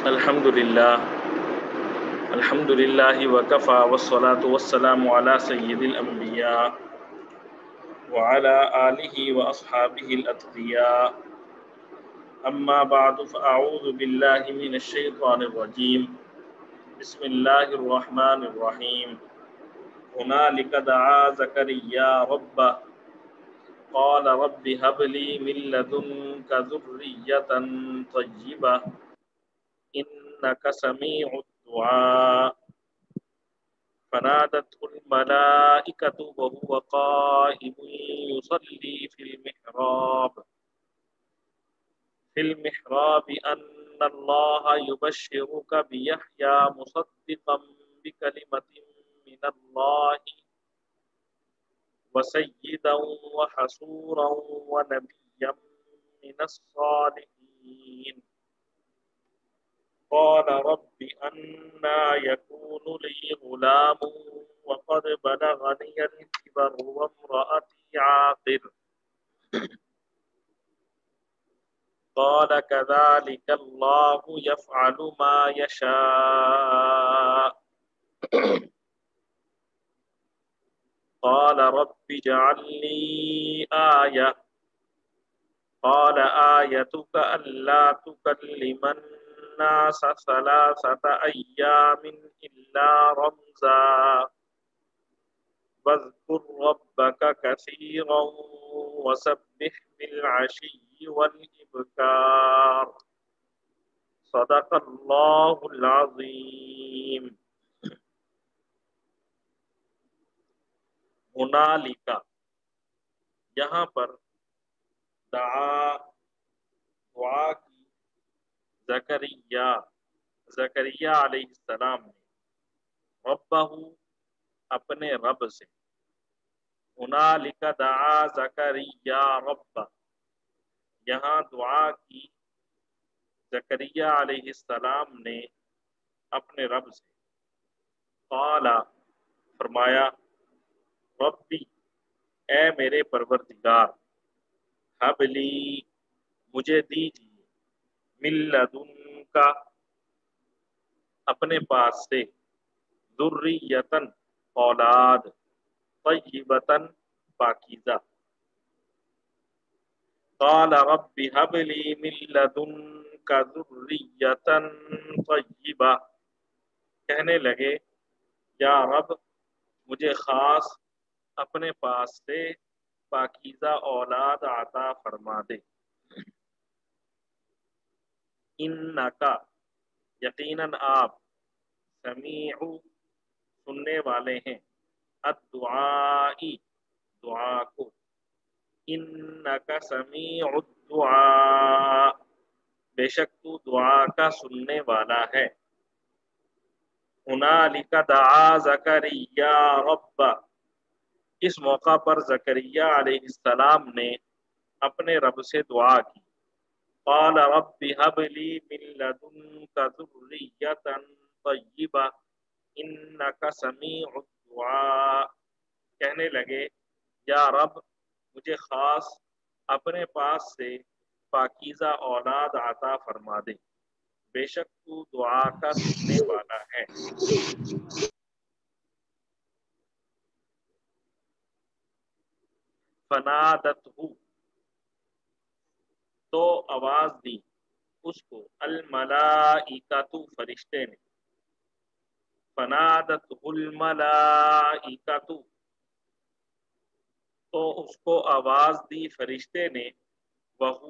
الحمد للہ وکفا والصلاة والسلام علی سید الانبیاء وعلی آلہ واصحابہ الاتقیاء اما بعد فاعوذ باللہ من الشیطان الرجیم بسم اللہ الرحمن الرحیم هنالک دعا زکریا ربہ قال رب هب لی من لدنک ذریۃ طیبہ إنك سميع الدعاء فنادته الملائكة وهو قائم يصلي في المحراب أن الله يبشرك بيحيى مصدقا بكلمة من الله وسيدا وحسورا ونبيا من الصالحين قال رب أنى يكون لي غلام وقد بلغني الكبر وامرأتي عاقر قال كذلك الله يفعل ما يشاء قال رب اجعل لي آية قال آيتك ألا تكلم الناس 3 أيام إلا رمزا واذكر ربك كثيرا وسبح بالعشي والإبكار صدق الله العظيم. ہنالک، یہاں پر دعا کی زکریا علیہ السلام نے ربہ، اپنے رب سے. ہنالک دعا زکریا ربہ، یہاں دعا کی زکریا علیہ السلام نے اپنے رب سے. قال، فرمایا، ربی، اے میرے پروردگار، حب لی، مجھے دیجیے، من لدنک، اپنے پاس سے، ذریۃً، اولاد، طیبۃً، پاکیزہ. قال رب حب لی من لدنک ذریۃً طیبہ، کہنے لگے، یا رب، مجھے خاص اپنے پاس سے پاکیزہ اولاد عطا فرما دے. انکا، یقیناً آپ، سمیع، سننے والے ہیں، الدعائی، دعا کو. انکا سمیع الدعاء، بے شک تو دعا کا سننے والا ہے. ہنالک دعا زکریا ربہ، اس موقع پر زکریا علیہ السلام نے اپنے رب سے دعا کی. قال رب هب لي من لدنك ذرية طيبة إنك سميع الدعاء، کہنے لگے، یا رب، مجھے خاص اپنے پاس سے پاکیزہ اولاد عطا فرما دے، بے شک تو دعا کا سننے والا ہے. فنادتہ، تو آواز دی اس کو، الملائکۃ، فرشتے نے. فنادتہ الملائکۃ، تو اس کو آواز دی فرشتے نے. وہو،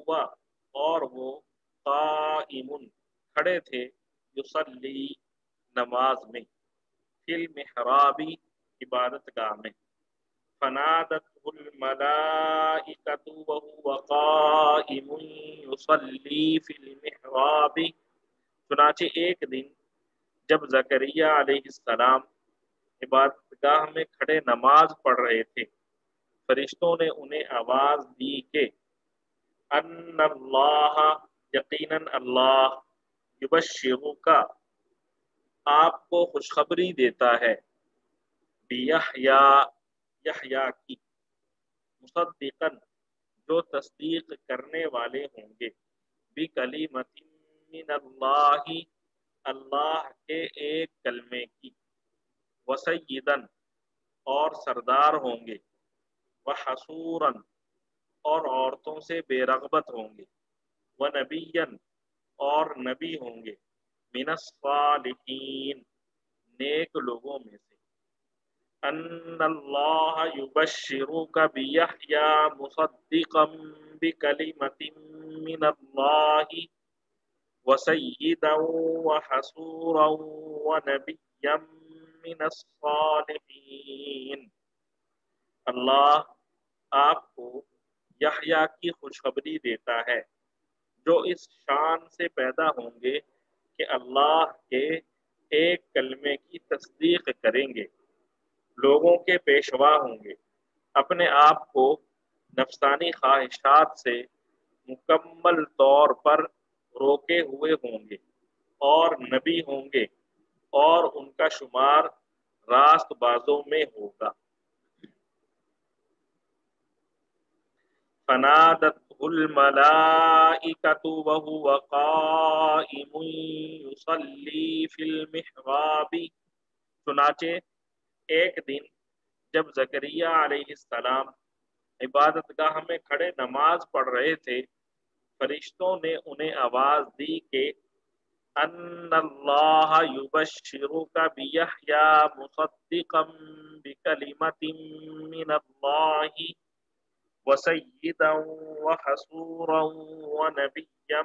اور وہ، قائم، کھڑے تھے، یصلی، نماز میں، فی المحراب، عبادت گاہ میں. فنادته الملائکۃ وهو قائم یصلی فی المحراب، چنانچہ ایک دن جب زکریا علیہ السلام عبادت گاہ میں کھڑے نماز پڑھ رہے تھے، فرشتوں نے انہیں آواز دی کہ ان اللہ، یقیناً اللہ، یبشرک، آپ کو خوشخبری دیتا ہے، بیحییٰ، یحییٰ کی، مصدقاً، جو تصدیق کرنے والے ہوں گے، بکلمۃ من اللہ، اللہ کے ایک کلمے کی، وسیدن اور سردار ہوں گے، وحصوراً اور عورتوں سے بے رغبت ہوں گے، ونبیًا اور نبی ہوں گے، من الصالحین نیک لوگوں میں سے، ان اللہ یبشرک بیحیی مصدقا بکلمۃ من اللہ وسیدا وحصورا ونبیا من الصالحین۔ اللہ آپ کو یحییٰ کی خوشخبری دیتا ہے جو اس شان سے پیدا ہوں گے کہ اللہ کے ایک کلمے کی تصدیق کریں گے، لوگوں کے پیشوا ہوں گے، اپنے آپ کو نفسانی خواہشات سے مکمل طور پر روکے ہوئے ہوں گے، اور نبی ہوں گے اور ان کا شمار راست بازوں میں ہوگا۔ فنادته الملائکۃ وهو قائم یصلی فی المحراب، چنانچہ ایک دن جب زکریا علیہ السلام عبادت گاہ میں کھڑے نماز پڑھ رہے تھے، فرشتوں نے انہیں آواز دی کہ ان اللہ یبشرک بیحییٰ مصدقا بکلمۃ من اللہ وسیدا وحصورا ونبیا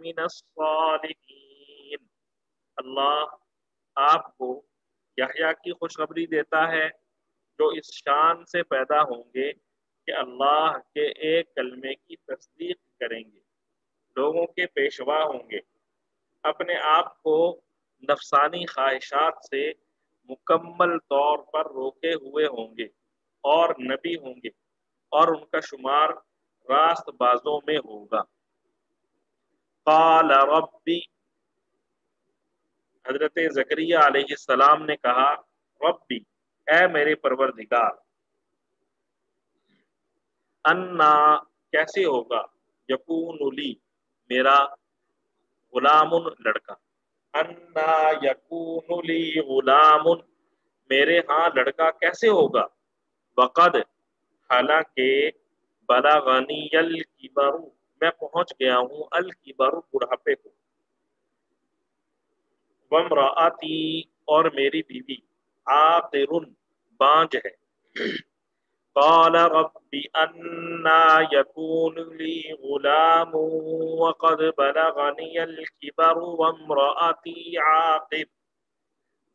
من الصالحین۔ اللہ آپ کو یحییٰ کی خوشخبری دیتا ہے جو اس شان سے پیدا ہوں گے کہ اللہ کے ایک کلمے کی تصدیق کریں گے، لوگوں کے پیشوا ہوں گے، اپنے آپ کو نفسانی خواہشات سے مکمل طور پر روکے ہوئے ہوں گے، اور نبی ہوں گے اور ان کا شمار راست بازوں میں ہوگا۔ قال ربی، حضرت زکریا علیہ السلام نے کہا، ربی اے میرے پروردگار، انا کیسے ہوگا، یکون لی میرا غلام لڑکا، انا یکون لی غلام میرے ہاں لڑکا کیسے ہوگا، وقد حالانکہ بلغنی الکبر میں پہنچ گیا ہوں، الکبر بڑھاپے کو، وامرأتی اور میری بیوی عاقر بانجھ ہے، قال رب انا یکون لی غلام وقد بلغنی الکبر وامرأتی عاقر۔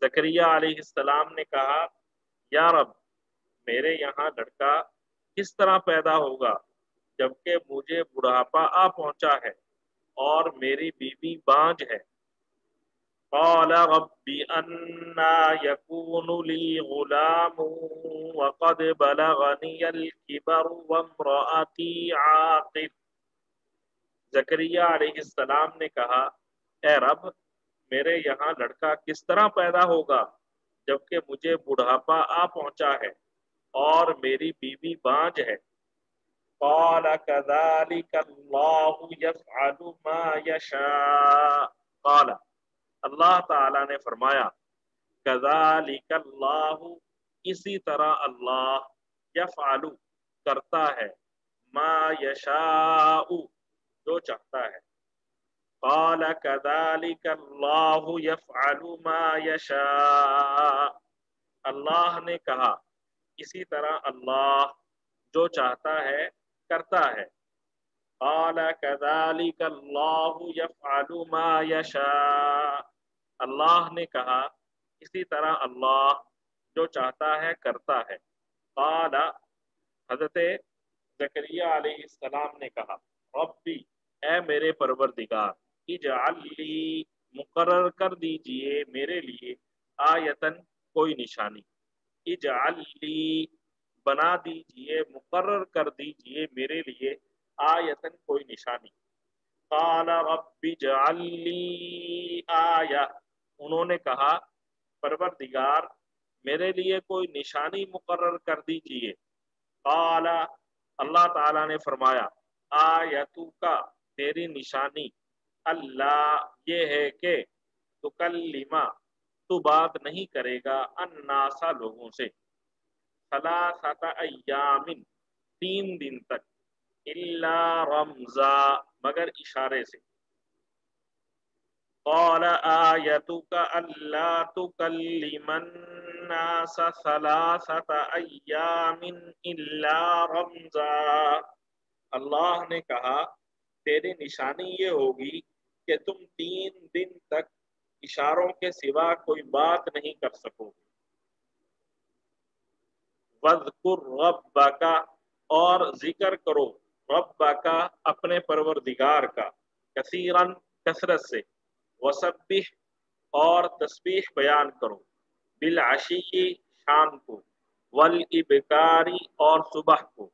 زکریا علیہ السلام نے کہا، یا رب میرے یہاں لڑکا کس طرح پیدا ہوگا جبکہ مجھے بڑھاپا آ پہنچا ہے اور میری بیوی بانجھ ہے۔ قال رب انا یکون لی غلام وقد بلغنی الکبر وامرأتی عاقر۔ زکریا علیہ السلام نے کہا، اے رب میرے یہاں لڑکا کس طرح پیدا ہوگا جبکہ مجھے بڑھاپا آ پہنچا ہے اور میری بیوی بانجھ ہے۔ قال كذلك اللہ يفعل ما يشاء، قال اللہ تعالی نے فرمایا، كذلك اللہ اسی طرح اللہ، یفعل کرتا ہے، ما یشاء جو چاہتا ہے، قال كذلك اللہ يفعل ما يشاء، اللہ نے کہا اسی طرح اللہ جو چاہتا ہے کرتا ہے، قال كذلك اللہ يفعل ما يشاء، اللہ نے کہا اسی طرح اللہ جو چاہتا ہے کرتا ہے، قال حضرت زکریا علیہ السلام نے کہا، ربی اے میرے پروردگار، اجعل لی مقرر کر دیجئے میرے لیے، آیتن کوئی نشانی، اجعل لی بنا دیجئے، مقرر کر دیجئے میرے لیے، آیتن کوئی نشانی۔ قال رب اجعل لی آیہ، انہوں نے کہا پروردگار میرے لیے کوئی نشانی مقرر کر دیجئے۔ قال اللہ تعالی نے فرمایا، آیتو کا تیری نشانی، اللہ یہ ہے کہ تکلما تو بات نہیں کرے گا الناسا لوگوں سے ثلاثۃ ایام 3 دن تک الا رمزا مگر اشارے سے قال آیتک الا تکلم الناس ثلاثۃ ایام الا رمزا اللہ نے کہا تیری نشانی یہ ہوگی کہ تم 3 دن تک اشاروں کے سوا کوئی بات نہیں کر سکو گے وَاذْكُرْ رَبَّكَ اور ذکر کرو ربک اپنے پروردگار کا کثیراً کثرت سے وسبح اور تسبیح بیان کرو بالعشی شام کو والابکاری اور صبح کو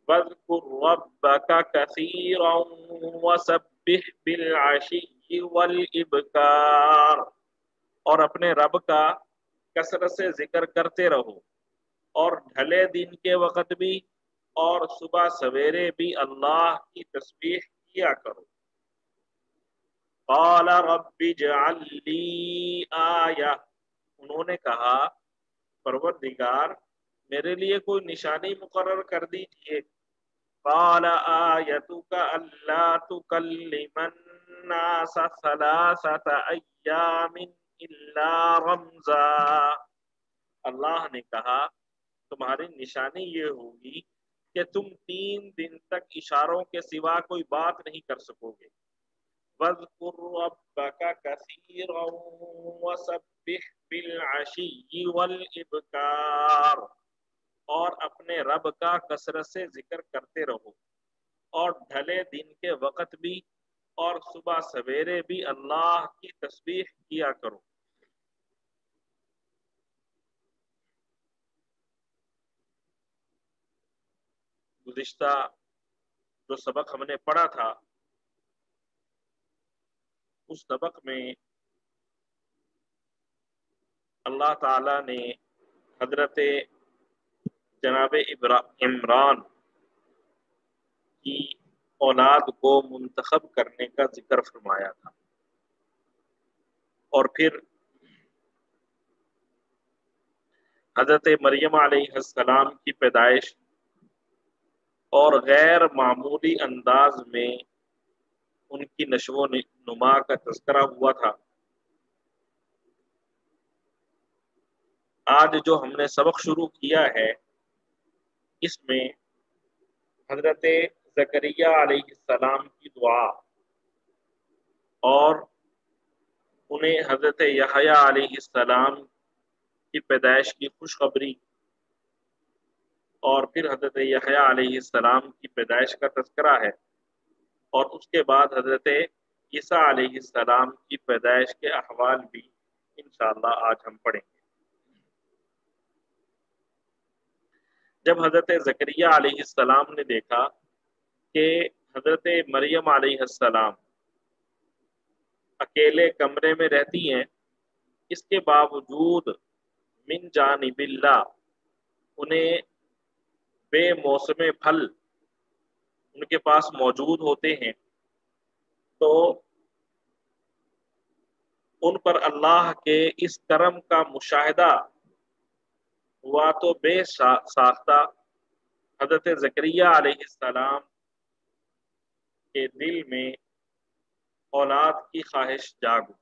وَاذْكُرْ رَبَّكَ كَثِيرًا وَسَبِّحْ بِالْعَشِيِّ وَالْإِبْكَارِ اور اپنے رب کا کثرت سے ذکر کرتے رہو اور ڈھلے دن کے وقت بھی اور صبح سویرے بھی اللہ کی تسبیح کیا کرو قال رب اجعل لی آیہ انہوں نے کہا پروردگار میرے لیے کوئی نشانی مقرر کر دیجئے قال آیتک الا تکلم الناس ثلاثۃ ایام الا رمزا اللہ نے کہا تمہاری نشانی یہ ہوگی کہ تم 3 دن تک اشاروں کے سوا کوئی بات نہیں کر سکو گے وَاذْكُرْ رَبَّكَ كَثِيرًا وَسَبِّحْ بِالْعَشِيِّ وَالْإِبْكَارِ اور اپنے رب کا کثرت سے ذکر کرتے رہو اور ڈھلے دن کے وقت بھی اور صبح سویرے بھی اللہ کی تسبیح کیا کرو گزشتہ جو سبق ہم نے پڑھا تھا اس سبق میں اللہ تعالی نے حضرت جناب عمران کی اولاد کو منتخب کرنے کا ذکر فرمایا تھا اور پھر حضرت مریم علیہ السلام کی پیدائش اور غیر معمولی انداز میں ان کی نشو و نما کا تذکرہ ہوا تھا آج جو ہم نے سبق شروع کیا ہے اس میں حضرت زکریا علیہ السلام کی دعا اور انہیں حضرت یحییٰ علیہ السلام کی پیدائش کی خوشخبری اور پھر حضرت یحییٰ علیہ السلام کی پیدائش کا تذکرہ ہے اور اس کے بعد حضرت عیسیٰ علیہ السلام کی پیدائش کے احوال بھی انشاءاللہ آج ہم پڑھیں گے جب حضرت زکریا علیہ السلام نے دیکھا کہ حضرت مریم علیہ السلام اکیلے کمرے میں رہتی ہیں اس کے باوجود من جانب اللہ انہیں بے موسم پھل ان کے پاس موجود ہوتے ہیں تو ان پر اللہ کے اس کرم کا مشاہدہ ہوا تو بے ساختہ حضرت زکریا علیہ السلام کے دل میں اولاد کی خواہش جاگ اٹھی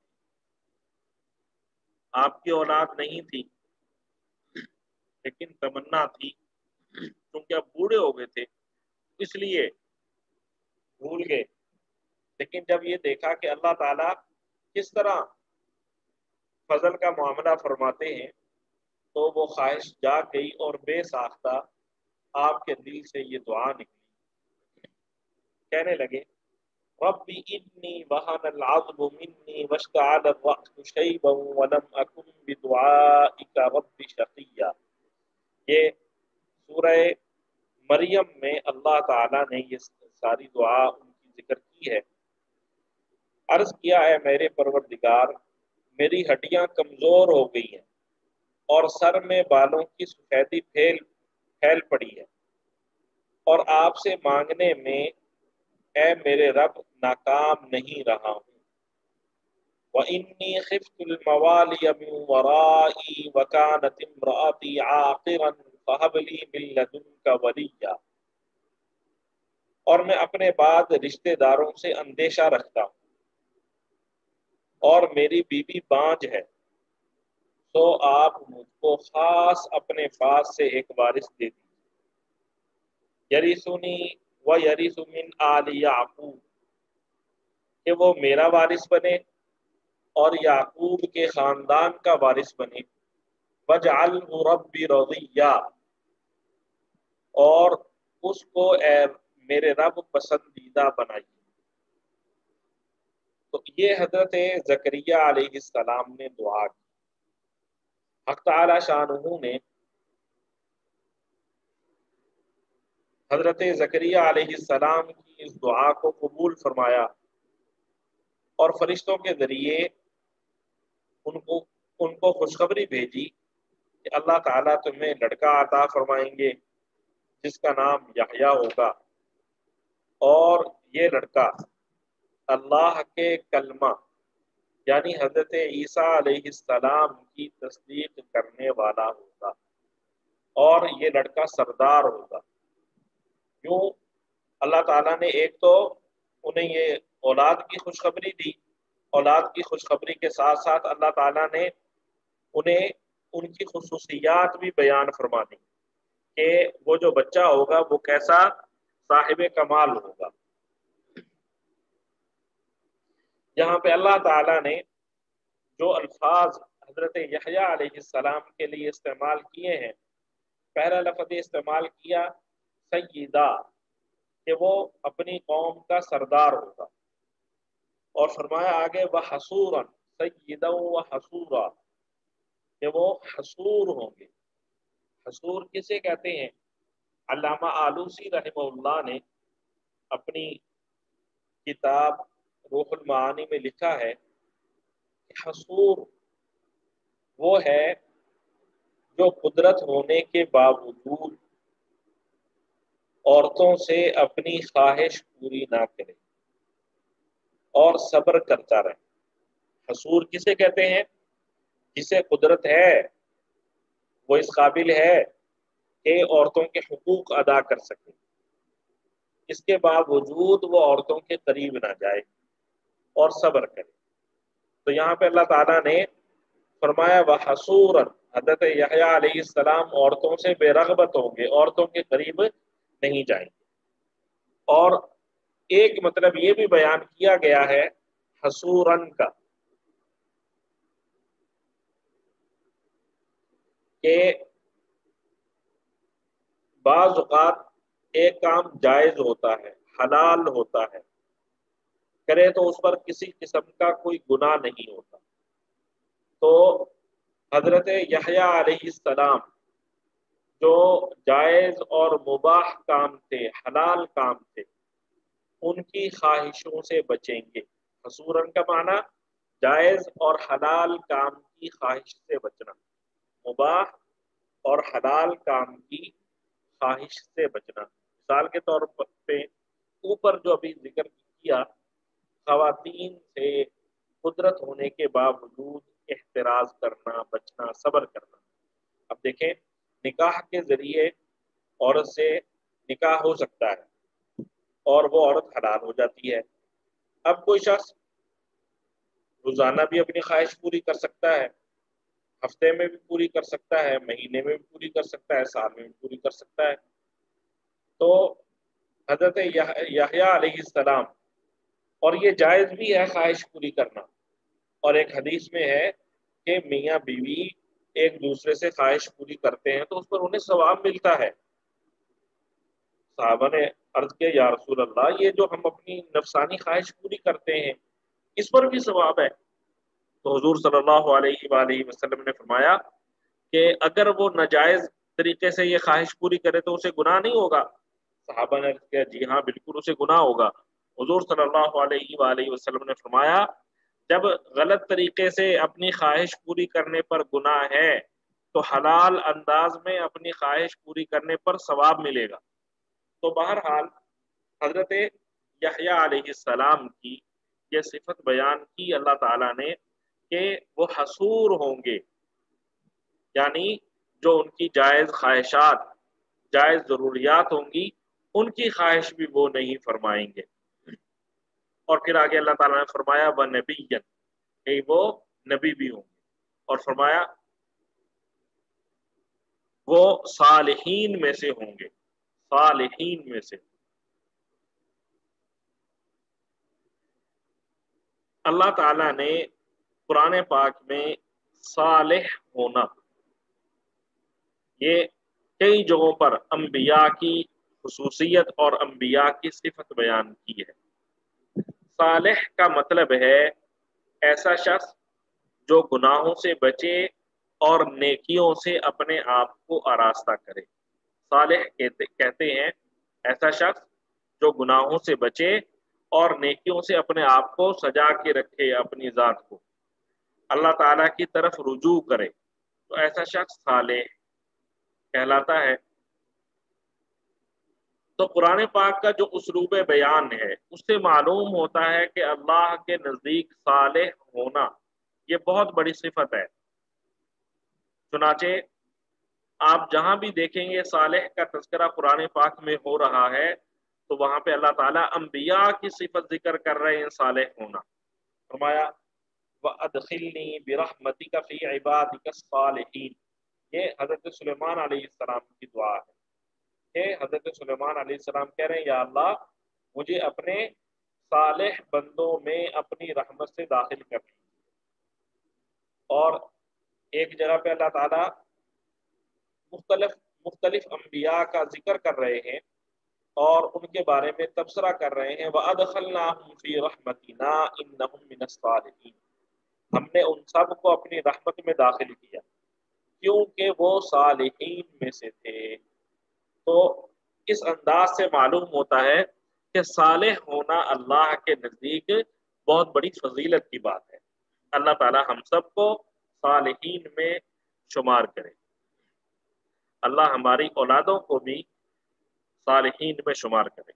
آپ کی اولاد نہیں تھی لیکن تمنا تھی کیونکہ اب بوڑھے ہو گئے تھے اس لیے بھول گئے لیکن جب یہ دیکھا کہ اللہ تعالیٰ کس طرح فضل کا معاملہ فرماتے ہیں تو وہ خواہش جاگ گئی اور بے ساختہ آپ کے دل سے یہ دعا نکلی کہنے لگے رب انی وہن العظم منی واشتعل الرأس شیبا ولم اکن بدعائک رب شقیا یہ سورہ مریم میں اللہ تعالیٰ نے یہ ساری دعا ان کی ذکر کی ہے عرض کیا ہے میرے پروردگار میری ہڈیاں کمزور ہو گئی ہیں اور سر میں بالوں کی سفیدی پھیل پڑی ہے اور آپ سے مانگنے میں اے میرے رب ناکام نہیں رہا ہوں وَإِنِّي خِفْتُ الْمَوَالِيَ مِنْ وَرَائِي وَكَانَتِ امْرَأَتِي عَاقِرًا فَهَبْ لِي مِن لَّدُنكَ وَلِيًّا، اور میں اپنے بعد رشتہ داروں سے اندیشہ رکھتا ہوں اور میری بیوی بانجھ ہے، تو آپ مجھ کو خاص اپنے پاس سے ایک وارث دے دیجیے، یرثنی و یرث من آل یعقوب، کہ وہ میرا وارث بنے اور یعقوب کے خاندان کا وارث بنے، وجعلہ ربی رضیہ، اور اس کو اے میرے رب پسندیدہ بنائیے۔ تو یہ حضرت زکریا علیہ السلام نے دعا کی۔ حق تعالی شانہ نے حضرت زکریا علیہ السلام کی اس دعا کو قبول فرمایا اور فرشتوں کے ذریعے ان کو خوشخبری بھیجی کہ اللہ تعالیٰ تمہیں لڑکا عطا فرمائیں گے جس کا نام یحییٰ ہوگا، اور یہ لڑکا اللہ کے کلمہ یعنی حضرت عیسیٰ علیہ السلام کی تصدیق کرنے والا ہوگا، اور یہ لڑکا سردار ہوگا۔ یوں اللہ تعالیٰ نے ایک تو انہیں یہ اولاد کی خوشخبری دی، اولاد کی خوشخبری کے ساتھ ساتھ اللہ تعالیٰ نے انہیں ان کی خصوصیات بھی بیان فرما دی کہ وہ جو بچہ ہوگا وہ کیسا صاحب کمال ہوگا۔ یہاں پہ اللہ تعالیٰ نے جو الفاظ حضرت یحییٰ علیہ السلام کے لیے استعمال کیے ہیں، پہلا لفظ استعمال کیا سیدہ، کہ وہ اپنی قوم کا سردار ہوگا، اور فرمایا آگے وحصورا، سیدا وحصورا، کہ وہ حصور ہوں گے۔ حصور کسے کہتے ہیں؟ علامہ آلوسی رحمہ اللہ نے اپنی کتاب روح المعانی میں لکھا ہے کہ حصور وہ ہے جو قدرت ہونے کے باوجود عورتوں سے اپنی خواہش پوری نہ کرے اور صبر کرتا رہے۔ حصور کسے کہتے ہیں؟ جسے قدرت ہے، وہ اس قابل ہے کہ عورتوں کے حقوق ادا کر سکے، اس کے باوجود وہ عورتوں کے قریب نہ جائے اور صبر کرے۔ تو یہاں پہ اللہ تعالیٰ نے فرمایا وحصوراً، حضرت یحییٰ علیہ السلام عورتوں سے بے رغبت ہوں گے، عورتوں کے قریب نہیں جائیں گے۔ اور ایک مطلب یہ بھی بیان کیا گیا ہے حصوراً کا کہ بعض اوقات ایک کام جائز ہوتا ہے، حلال ہوتا ہے، کرے تو اس پر کسی قسم کا کوئی گناہ نہیں ہوتا۔ تو حضرت یحییٰ علیہ السلام جو جائز اور مباح کام تھے، حلال کام تھے، ان کی خواہشوں سے بچیں گے۔ حصوراً کا معنی جائز اور حلال کام کی خواہش سے بچنا، مباح اور حلال کام کی خواہش سے بچنا۔ مثال کے طور پہ اوپر جو ابھی ذکر کیا، خواتین سے قدرت ہونے کے باوجود احتراز کرنا، بچنا، صبر کرنا۔ اب دیکھیں نکاح کے ذریعے عورت سے نکاح ہو سکتا ہے اور وہ عورت حلال ہو جاتی ہے۔ اب کوئی شخص روزانہ بھی اپنی خواہش پوری کر سکتا ہے، ہفتے میں بھی پوری کر سکتا ہے، مہینے میں بھی پوری کر سکتا ہے، سال میں بھی پوری کر سکتا ہے۔ تو حضرت یحییٰ علیہ السلام، اور یہ جائز بھی ہے خواہش پوری کرنا، اور ایک حدیث میں ہے کہ میاں بیوی ایک دوسرے سے خواہش پوری کرتے ہیں تو اس پر انہیں ثواب ملتا ہے۔ صحابہ نے عرض کیا یا رسول اللہ، یہ جو ہم اپنی نفسانی خواہش پوری کرتے ہیں اس پر بھی ثواب ہے؟ تو حضور صلی اللہ علیہ وآلہ وسلم نے فرمایا کہ اگر وہ ناجائز طریقے سے یہ خواہش پوری کرے تو اسے گناہ نہیں ہوگا؟ صحابہ نے کہا جی ہاں بالکل اسے گناہ ہوگا۔ حضور صلی اللہ علیہ وآلہ وسلم نے فرمایا جب غلط طریقے سے اپنی خواہش پوری کرنے پر گناہ ہے تو حلال انداز میں اپنی خواہش پوری کرنے پر ثواب ملے گا۔ تو بہرحال حضرت یحییٰ علیہ السلام کی یہ صفت بیان کی اللہ تعالیٰ نے کہ وہ حصور ہوں گے، یعنی جو ان کی جائز خواہشات، جائز ضروریات ہوں گی، ان کی خواہش بھی وہ نہیں فرمائیں گے۔ اور پھر آگے اللہ تعالیٰ نے فرمایا وَنَبِيًّا، کہ وہ نبی بھی ہوں گے، اور فرمایا وہ صالحین میں سے ہوں گے، صالحین میں سے۔ اللہ تعالیٰ نے قرآن پاک میں صالح ہونا، یہ کئی جگہوں پر انبیاء کی خصوصیت اور انبیاء کی صفت بیان کی ہے۔ صالح کا مطلب ہے ایسا شخص جو گناہوں سے بچے اور نیکیوں سے اپنے آپ کو آراستہ کرے۔ صالح کہتے ہیں ایسا شخص جو گناہوں سے بچے اور نیکیوں سے اپنے آپ کو سجا کے رکھے، اپنی ذات کو اللہ تعالیٰ کی طرف رجوع کرے، تو ایسا شخص صالح کہلاتا ہے۔ تو قرآن پاک کا جو اسلوب بیان ہے اس سے معلوم ہوتا ہے کہ اللہ کے نزدیک صالح ہونا یہ بہت بڑی صفت ہے۔ چنانچہ آپ جہاں بھی دیکھیں گے صالح کا تذکرہ قرآن پاک میں ہو رہا ہے تو وہاں پہ اللہ تعالیٰ انبیاء کی صفت ذکر کر رہے ہیں صالح ہونا۔ فرمایا وَأَدْخِلْنِي بِرَحْمَتِكَ فِي عِبَادِكَ الصَّالِحِينَ، یہ حضرت سلیمان علیہ السلام کی دعا ہے کہ حضرت سلیمان علیہ السلام کہہ رہے ہیں یا اللہ مجھے اپنے صالح بندوں میں اپنی رحمت سے داخل کر لیجیے۔ اور ایک جگہ پہ اللہ تعالیٰ مختلف انبیاء کا ذکر کر رہے ہیں اور ان کے بارے میں تبصرہ کر رہے ہیں وَأَدْخَلْنَاهُمْ فِي رَحْمَتِنَا إِنَّهُمْ مِنَ الصَّالِحِينَ، ہم نے ان سب کو اپنی رحمت میں داخل کیا کیونکہ وہ صالحین میں سے تھے۔ تو اس انداز سے معلوم ہوتا ہے کہ صالح ہونا اللہ کے نزدیک بہت بڑی فضیلت کی بات ہے۔ اللہ تعالی ہم سب کو صالحین میں شمار کرے، اللہ ہماری اولادوں کو بھی صالحین میں شمار کرے۔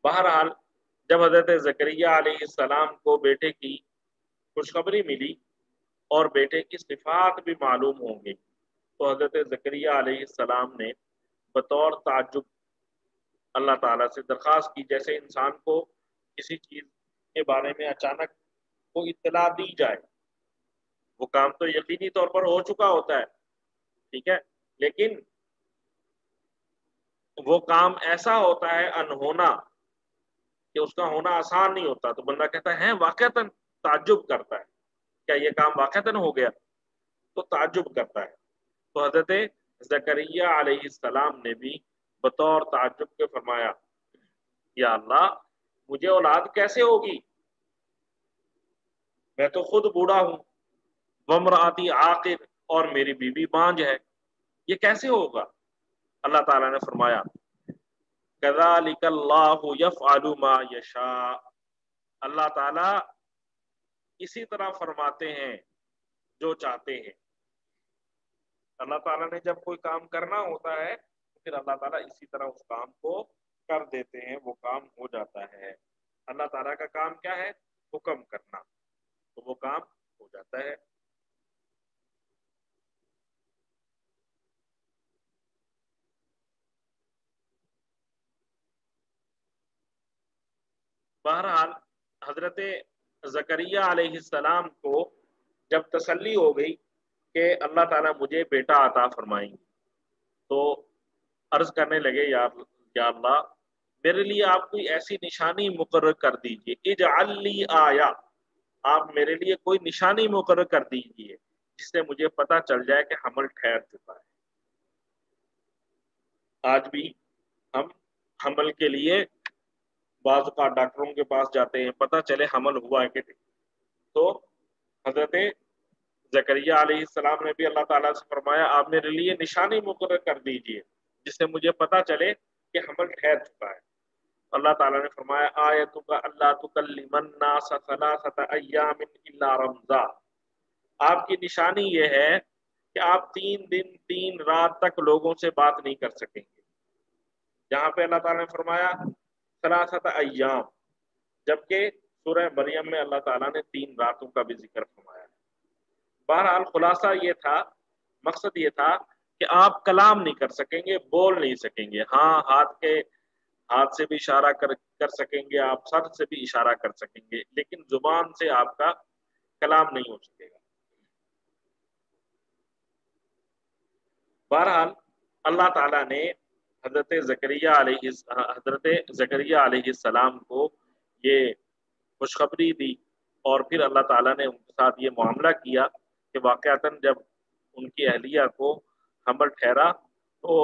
بہرحال جب حضرت زکریا علیہ السلام کو بیٹے کی خوشخبری ملی اور بیٹے کی صفات بھی معلوم ہوں گی تو حضرت زکریا علیہ السلام نے بطور تعجب اللہ تعالیٰ سے درخواست کی، جیسے انسان کو کسی چیز کے بارے میں اچانک کو اطلاع دی جائے، وہ کام تو یقینی طور پر ہو چکا ہوتا ہے، ٹھیک ہے، لیکن وہ کام ایسا ہوتا ہے انہونا کہ اس کا ہونا آسان نہیں ہوتا، تو بندہ کہتا ہے واقعتاً، تعجب کرتا ہے کیا یہ کام واقعتاً ہو گیا، تو تعجب کرتا ہے۔ تو حضرت زکریا علیہ السلام نے بھی بطور تعجب کے فرمایا یا اللہ مجھے اولاد کیسے ہوگی، میں تو خود بوڑھا ہوں، وامرأتی عاقر، اور میری بیوی بانجھ ہے، یہ کیسے ہوگا؟ اللہ تعالیٰ نے فرمایا کذالک اللہ یفعل ما یشاء، اللہ تعالیٰ اسی طرح فرماتے ہیں جو چاہتے ہیں۔ اللہ تعالیٰ نے جب کوئی کام کرنا ہوتا ہے تو پھر اللہ تعالیٰ اسی طرح اس کام کو کر دیتے ہیں، وہ کام ہو جاتا ہے۔ اللہ تعالیٰ کا کام کیا ہے؟ حکم کرنا، تو وہ کام ہو جاتا ہے۔ بہرحال حضرت زکریا علیہ السلام کو جب تسلی ہو گئی کہ اللہ تعالیٰ مجھے بیٹا عطا فرمائیں گے تو عرض کرنے لگے یا اللہ میرے لیے آپ کوئی ایسی نشانی مقرر کر دیجئے، اجعل لی آیا، آپ میرے لیے کوئی نشانی مقرر کر دیجئے جس سے مجھے پتہ چل جائے کہ حمل ٹھہر چکا ہے۔ آج بھی ہم حمل کے لیے بعض کا ڈاکٹروں کے پاس جاتے ہیں پتہ چلے حمل ہوا ہے کہ نہیں، تو حضرت زکریا علیہ السلام نے بھی اللہ تعالیٰ سے فرمایا آپ میرے لیے نشانی مقرر کر دیجئے جس سے مجھے پتہ چلے کہ حمل ٹھہر چکا ہے۔ اللہ تعالیٰ نے فرمایا آیتک اللہ تکلم الناس ثلاثۃ ایام الا رمزا، آپ کی نشانی یہ ہے کہ آپ 3 دن 3 رات تک لوگوں سے بات نہیں کر سکیں گے۔ جہاں پہ اللہ تعالیٰ نے فرمایا ثلاثۃ ایام، جبکہ سورہ مریم میں اللہ تعالیٰ نے 3 راتوں کا بھی ذکر فرمایا ہے۔ بہرحال خلاصہ یہ تھا، مقصد یہ تھا کہ آپ کلام نہیں کر سکیں گے، بول نہیں سکیں گے، ہاں ہاتھ سے بھی اشارہ کر سکیں گے، آپ سر سے بھی اشارہ کر سکیں گے، لیکن زبان سے آپ کا کلام نہیں ہو سکے گا۔ بہرحال اللہ تعالیٰ نے حضرت زکریا علیہ السلام کو یہ خوشخبری دی، اور پھر اللہ تعالیٰ نے ان کے ساتھ یہ معاملہ کیا کہ واقعتاً جب ان کی اہلیہ کو حمل ٹھہرا تو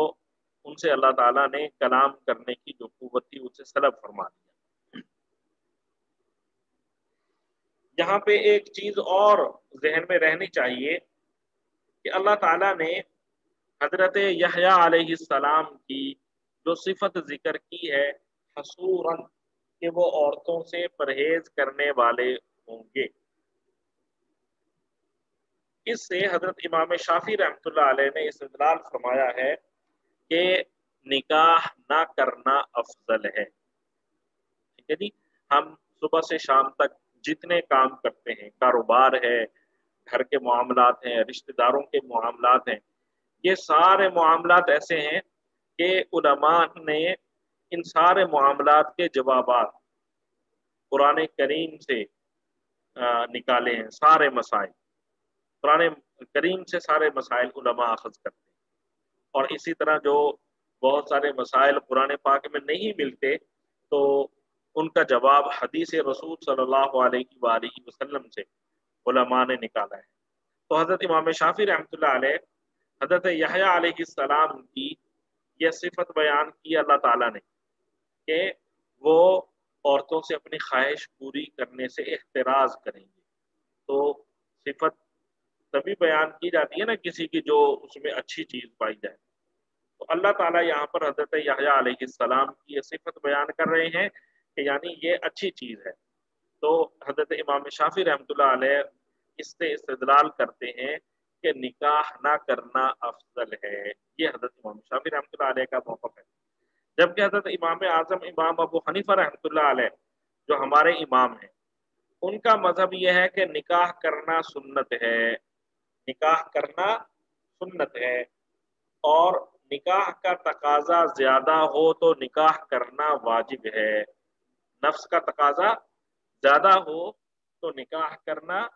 ان سے اللہ تعالیٰ نے کلام کرنے کی جو قوت تھی اسے سلب فرما دیا۔ یہاں پہ ایک چیز اور ذہن میں رہنی چاہیے کہ اللہ تعالیٰ نے حضرت یحییٰ علیہ السلام کی جو صفت ذکر کی ہے حصوراً، کہ وہ عورتوں سے پرہیز کرنے والے ہوں گے، اس سے حضرت امام شافعی رحمۃ اللہ علیہ نے استدلال فرمایا ہے کہ نکاح نہ کرنا افضل ہے۔ ٹھیک ہے جی، ہم صبح سے شام تک جتنے کام کرتے ہیں، کاروبار ہے، گھر کے معاملات ہیں، رشتہ داروں کے معاملات ہیں، یہ سارے معاملات ایسے ہیں کہ علماء نے ان سارے معاملات کے جوابات قرآن کریم سے نکالے ہیں۔ سارے مسائل قرآن کریم سے سارے مسائل علماء اخذ کرتے ہیں، اور اسی طرح جو بہت سارے مسائل قرآن پاک میں نہیں ملتے تو ان کا جواب حدیث رسول صلی اللہ علیہ وآلہ وسلم سے علماء نے نکالا ہے۔ تو حضرت امام شافعی رحمۃ اللہ علیہ حضرت یحییٰ علیہ السلام کی یہ صفت بیان کی اللہ تعالیٰ نے کہ وہ عورتوں سے اپنی خواہش پوری کرنے سے احتراز کریں گے۔ تو صفت تبھی بیان کی جاتی ہے نا کسی کی جو اس میں اچھی چیز پائی جائے، تو اللہ تعالیٰ یہاں پر حضرت یحییٰ علیہ السلام کی یہ صفت بیان کر رہے ہیں کہ یعنی یہ اچھی چیز ہے۔ تو حضرت امام شافعی رحمۃ اللہ علیہ اس سے استدلال کرتے ہیں کہ نکاح نہ کرنا افضل ہے، یہ حضرت امام شافعی رحمۃ اللہ علیہ کا موقف ہے۔ جبکہ حضرت امام اعظم امام ابو حنیفہ رحمۃ اللہ علیہ جو ہمارے امام ہیں، ان کا مذہب یہ ہے کہ نکاح کرنا سنت ہے، نکاح کرنا سنت ہے، اور نکاح کا تقاضا زیادہ ہو تو نکاح کرنا واجب ہے۔ نفس کا تقاضا زیادہ ہو تو نکاح کرنا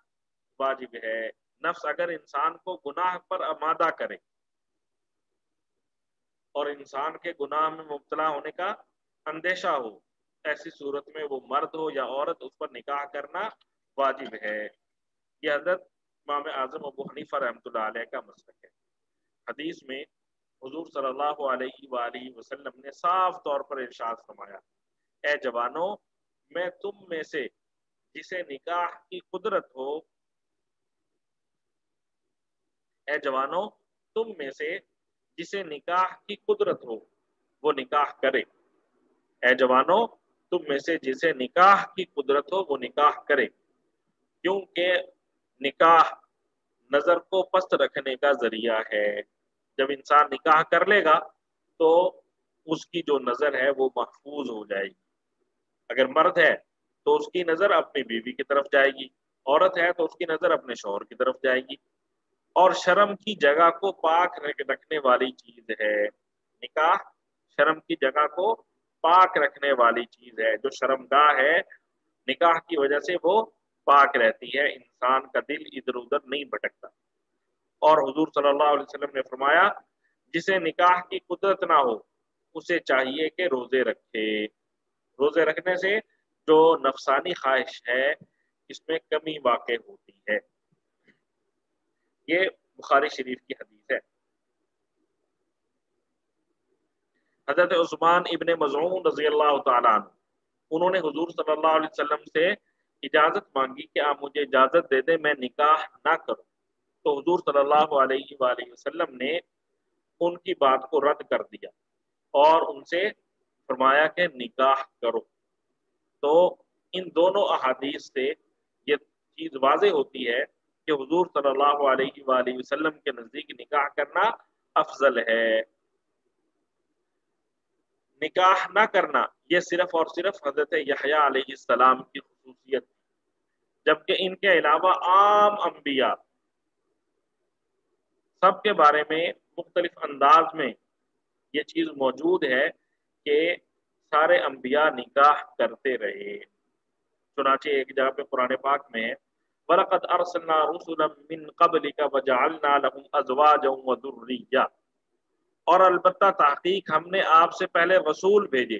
واجب ہے۔ نفس اگر انسان کو گناہ پر آمادہ کرے اور انسان کے گناہ میں مبتلا ہونے کا اندیشہ ہو، ایسی صورت میں وہ مرد ہو یا عورت اس پر نکاح کرنا واجب ہے۔ یہ حضرت امام اعظم ابو حنیفہ رحمۃ اللہ علیہ کا مسلک ہے۔ حدیث میں حضور صلی اللہ علیہ وآلہ وسلم نے صاف طور پر ارشاد فرمایا، اے جوانوں، میں تم میں سے جسے نکاح کی قدرت ہو، اے جوانوں تم میں سے جسے نکاح کی قدرت ہو وہ نکاح کرے۔ اے جوانوں تم میں سے جسے نکاح کی قدرت ہو وہ نکاح کرے، کیونکہ نکاح نظر کو پست رکھنے کا ذریعہ ہے۔ جب انسان نکاح کر لے گا تو اس کی جو نظر ہے وہ محفوظ ہو جائے گی۔ اگر مرد ہے تو اس کی نظر اپنی بیوی کی طرف جائے گی، عورت ہے تو اس کی نظر اپنے شوہر کی طرف جائے گی، اور شرم کی جگہ کو پاک رکھنے والی چیز ہے۔ نکاح شرم کی جگہ کو پاک رکھنے والی چیز ہے۔ جو شرمگاہ ہے نکاح کی وجہ سے وہ پاک رہتی ہے، انسان کا دل ادھر ادھر نہیں بھٹکتا۔ اور حضور صلی اللہ علیہ وسلم نے فرمایا، جسے نکاح کی قدرت نہ ہو اسے چاہیے کہ روزے رکھے۔ روزے رکھنے سے جو نفسانی خواہش ہے اس میں کمی واقع ہوتی ہے۔ یہ بخاری شریف کی حدیث ہے۔ حضرت عثمان ابن مظعون رضی اللہ تعالیٰ عنہ، انہوں نے حضور صلی اللہ علیہ وسلم سے اجازت مانگی کہ آپ مجھے اجازت دے دیں میں نکاح نہ کروں، تو حضور صلی اللہ علیہ وآلہ وسلم نے ان کی بات کو رد کر دیا اور ان سے فرمایا کہ نکاح کرو۔ تو ان دونوں احادیث سے یہ چیز واضح ہوتی ہے کہ حضور صلی اللہ علیہ وآلہ وسلم کے نزدیک نکاح کرنا افضل ہے۔ نکاح نہ کرنا یہ صرف اور صرف حضرت یحییٰ علیہ السلام کی خصوصیت، جبکہ ان کے علاوہ عام انبیاء سب کے بارے میں مختلف انداز میں یہ چیز موجود ہے کہ سارے انبیاء نکاح کرتے رہے۔ چنانچہ ایک جگہ پہ قرآن پاک میں وَلَقَدْ أَرْسَلْنَا رُسُلًا مِّن قَبْلِكَ وَجَعَلْنَا لَهُمْ أَزْوَاجًا وَذُرِّيَّةً، اور البتہ تحقیق ہم نے آپ سے پہلے رسول بھیجے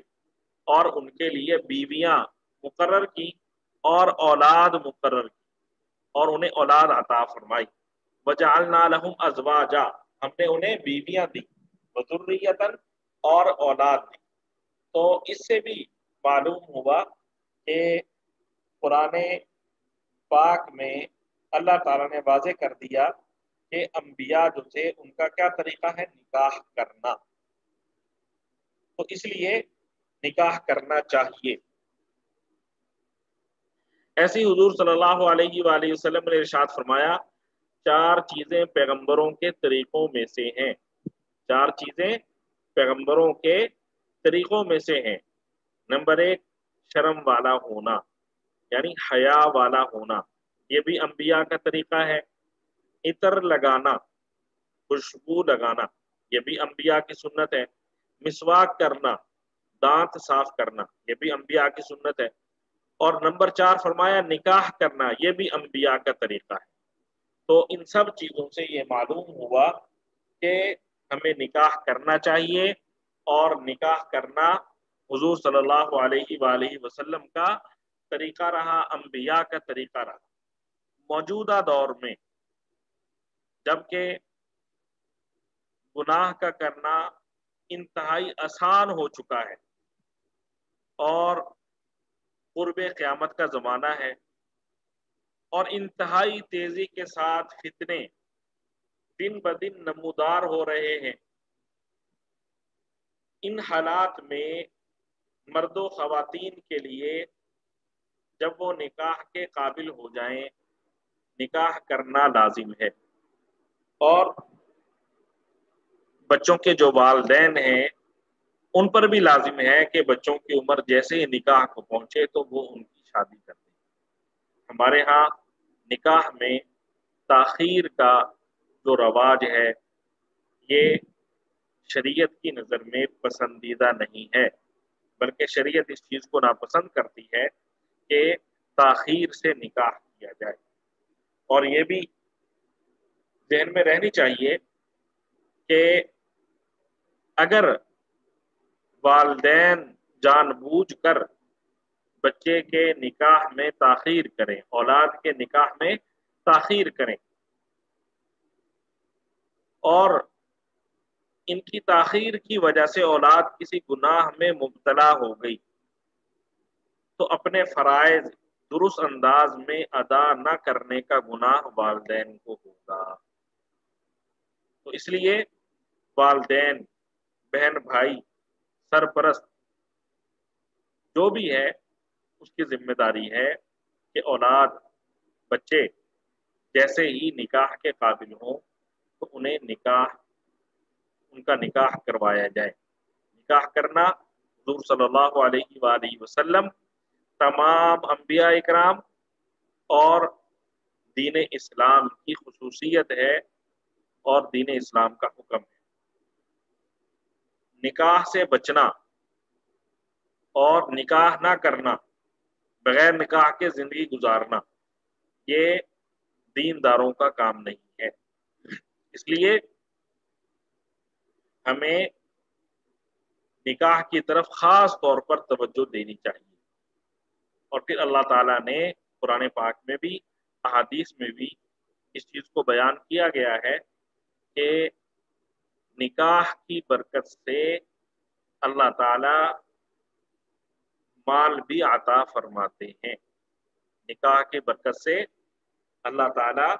اور ان کے لیے بیویاں مقرر کی اور اولاد مقرر کی اور انہیں اولاد عطا فرمائی۔ وَجَعَلْنَا لَهُمْ أَزْوَاجًا، ہم نے انہیں بیویاں دی، وَذُرِّيَّةً اور اولاد دی۔ تو اس سے بھی معلوم ہوا کہ قرآن پاک میں اللہ تعالیٰ نے واضح کر دیا کہ انبیاء جو تھے ان کا کیا طریقہ ہے، نکاح کرنا، تو اس لیے نکاح کرنا چاہیے۔ ایسے ہی حضور صلی اللہ علیہ وآلہ وسلم نے ارشاد فرمایا 4 چیزیں پیغمبروں کے طریقوں میں سے ہیں، 4 چیزیں پیغمبروں کے طریقوں میں سے ہیں۔ نمبر 1 شرم والا ہونا، یعنی حیا والا ہونا، یہ بھی انبیاء کا طریقہ ہے۔ عطر لگانا، خوشبو لگانا، یہ بھی انبیاء کی سنت ہے۔ مسواک کرنا، دانت صاف کرنا، یہ بھی انبیاء کی سنت ہے۔ اور نمبر 4 فرمایا نکاح کرنا، یہ بھی انبیاء کا طریقہ ہے۔ تو ان سب چیزوں سے یہ معلوم ہوا کہ ہمیں نکاح کرنا چاہیے، اور نکاح کرنا حضور صلی اللہ علیہ وآلہ وسلم کا طریقہ رہا، انبیاء کا طریقہ رہا۔ موجودہ دور میں جبکہ گناہ کا کرنا انتہائی آسان ہو چکا ہے اور قرب قیامت کا زمانہ ہے، اور انتہائی تیزی کے ساتھ فتنے دن بدن نمودار ہو رہے ہیں، ان حالات میں مرد و خواتین کے لیے جب وہ نکاح کے قابل ہو جائیں نکاح کرنا لازم ہے، اور بچوں کے جو والدین ہیں ان پر بھی لازم ہے کہ بچوں کی عمر جیسے ہی نکاح کو پہنچے تو وہ ان کی شادی کر دیں۔ ہمارے ہاں نکاح میں تاخیر کا جو رواج ہے یہ شریعت کی نظر میں پسندیدہ نہیں ہے، بلکہ شریعت اس چیز کو ناپسند کرتی ہے کہ تاخیر سے نکاح کیا جائے۔ اور یہ بھی ذہن میں رہنی چاہیے کہ اگر والدین جان بوجھ کر بچے کے نکاح میں تاخیر کریں، اولاد کے نکاح میں تاخیر کریں، اور ان کی تاخیر کی وجہ سے اولاد کسی گناہ میں مبتلا ہو گئی تو اپنے فرائض درست انداز میں ادا نہ کرنے کا گناہ والدین کو ہوگا۔ تو اس لیے والدین، بہن بھائی، سرپرست جو بھی ہے اس کی ذمہ داری ہے کہ اولاد، بچے جیسے ہی نکاح کے قابل ہوں تو ان کا نکاح کروایا جائے۔ نکاح کرنا حضور صلی اللہ علیہ وآلہ وسلم، تمام انبیاء اکرام اور دین اسلام کی خصوصیت ہے اور دین اسلام کا حکم ہے۔ نکاح سے بچنا اور نکاح نہ کرنا، بغیر نکاح کے زندگی گزارنا، یہ دینداروں کا کام نہیں ہے۔ اس لیے ہمیں نکاح کی طرف خاص طور پر توجہ دینی چاہیے۔ اور پھر اللہ تعالیٰ نے قرآن پاک میں بھی، احادیث میں بھی اس چیز کو بیان کیا گیا ہے کہ نکاح کی برکت سے اللہ تعالیٰ مال بھی عطا فرماتے ہیں۔ نکاح کی برکت سے اللہ تعالیٰ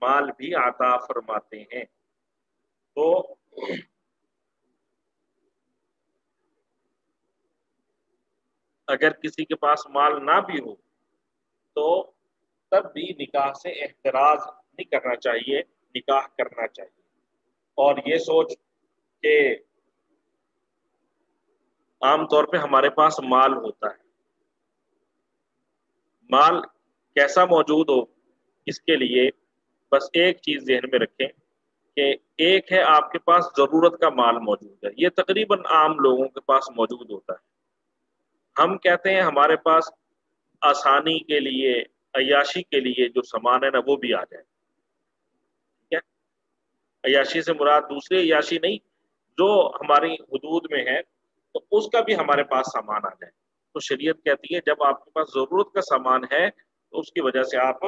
مال بھی عطا فرماتے ہیں۔ تو اگر کسی کے پاس مال نہ بھی ہو تو تب بھی نکاح سے احتراز نہیں کرنا چاہیے، نکاح کرنا چاہیے۔ اور یہ سوچ کہ عام طور پہ ہمارے پاس مال ہوتا ہے، مال کیسا موجود ہو اس کے لیے بس ایک چیز ذہن میں رکھیں کہ ایک ہے آپ کے پاس ضرورت کا مال موجود ہے، یہ تقریباً عام لوگوں کے پاس موجود ہوتا ہے۔ ہم کہتے ہیں ہمارے پاس آسانی کے لیے، عیاشی کے لیے جو سامان ہے نا وہ بھی آ جائے، ٹھیک ہے؟ عیاشی سے مراد دوسری عیاشی نہیں، جو ہماری حدود میں ہے تو اس کا بھی ہمارے پاس سامان آ جائے۔ تو شریعت کہتی ہے جب آپ کے پاس ضرورت کا سامان ہے تو اس کی وجہ سے آپ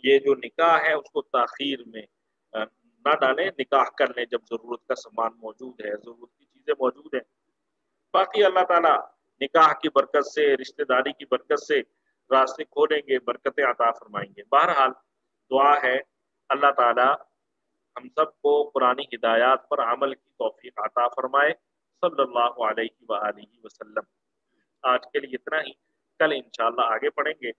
یہ جو نکاح ہے اس کو تاخیر میں نہ ڈالیں، نکاح کر لیں جب ضرورت کا سامان موجود ہے، ضرورت کی چیزیں موجود ہیں۔ باقی اللہ تعالیٰ نکاح کی برکت سے، رشتہ داری کی برکت سے راستے کھولیں گے، برکتیں عطا فرمائیں گے۔ بہرحال دعا ہے اللہ تعالیٰ ہم سب کو قرآنی ہدایات پر عمل کی توفیق عطا فرمائے۔ صلی اللہ علیہ وآلہ وسلم۔ آج کے لیے اتنا ہی، کل انشاءاللہ آگے پڑھیں گے۔